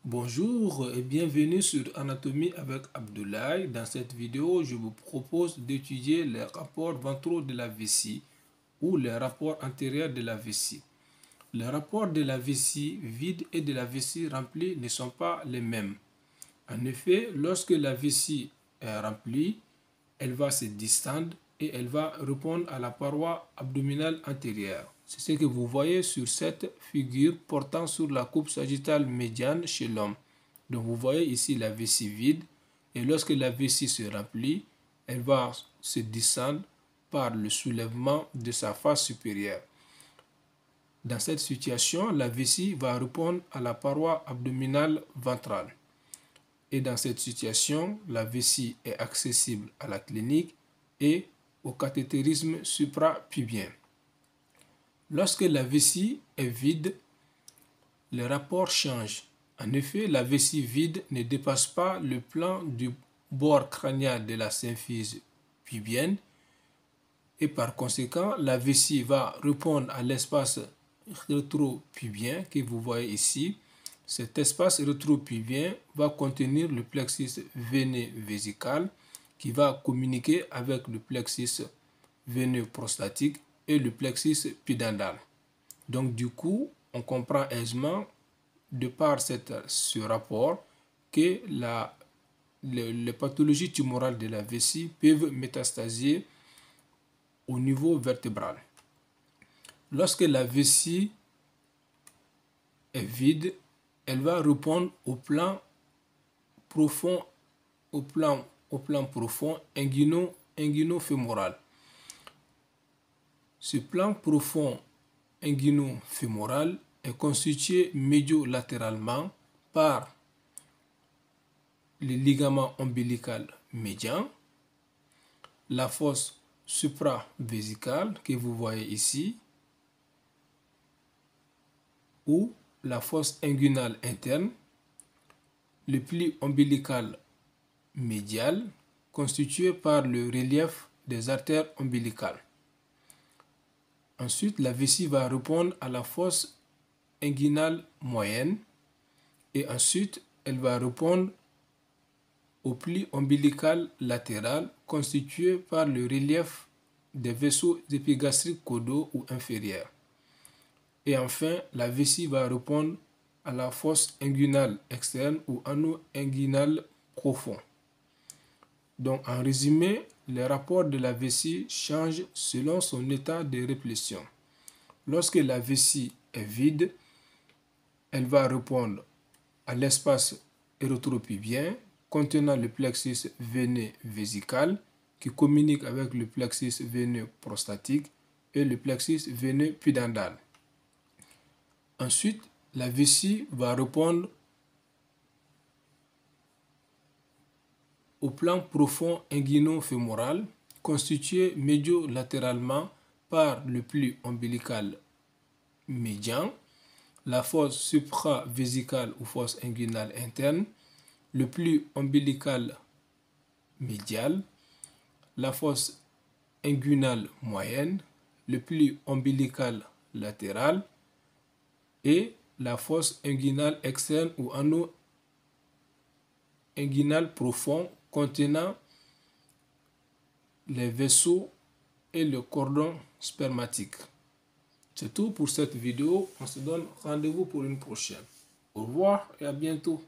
Bonjour et bienvenue sur Anatomie avec Abdoulaye. Dans cette vidéo, je vous propose d'étudier les rapports ventraux de la vessie ou les rapports antérieurs de la vessie. Les rapports de la vessie vide et de la vessie remplie ne sont pas les mêmes. En effet, lorsque la vessie est remplie, elle va se distendre et elle va répondre à la paroi abdominale antérieure. C'est ce que vous voyez sur cette figure portant sur la coupe sagittale médiane chez l'homme. Donc vous voyez ici la vessie vide et lorsque la vessie se remplit, elle va se distendre par le soulèvement de sa face supérieure. Dans cette situation, la vessie va répondre à la paroi abdominale ventrale. Et dans cette situation, la vessie est accessible à la clinique et au cathétérisme suprapubien. Lorsque la vessie est vide, le rapport change. En effet, la vessie vide ne dépasse pas le plan du bord crânien de la symphyse pubienne et par conséquent, la vessie va répondre à l'espace rétropubien que vous voyez ici. Cet espace rétropubien va contenir le plexus veineux vésical qui va communiquer avec le plexus veineux prostatique et le plexus pudendal. Donc du coup, on comprend aisément de par ce rapport que les pathologies tumorales de la vessie peuvent métastasier au niveau vertébral. Lorsque la vessie est vide, elle va répondre au plan profond, inguino-fémoral. Ce plan profond inguino-fémoral est constitué médiolatéralement par le ligament ombilical médian, la fosse supravésicale que vous voyez ici, ou la fosse inguinale interne, le pli ombilical médial constitué par le relief des artères ombilicales. Ensuite, la vessie va répondre à la fosse inguinale moyenne et ensuite, elle va répondre au pli ombilical latéral constitué par le relief des vaisseaux épigastriques caudaux ou inférieurs. Et enfin, la vessie va répondre à la fosse inguinale externe ou ano-inguinal profond. Donc, en résumé, les rapports de la vessie changent selon son état de réplétion. Lorsque la vessie est vide, elle va répondre à l'espace rétropubien contenant le plexus veineux vésical qui communique avec le plexus veineux prostatique et le plexus veineux pudendal. Ensuite, la vessie va répondre au plan profond inguino-fémoral constitué médiolatéralement par le pli ombilical médian, la fosse supravésicale ou fosse inguinale interne, le pli ombilical médial, la fosse inguinale moyenne, le pli ombilical latéral et la fosse inguinale externe ou ano-inguinal profond contenant les vaisseaux et le cordon spermatique. C'est tout pour cette vidéo. On se donne rendez-vous pour une prochaine. Au revoir et à bientôt.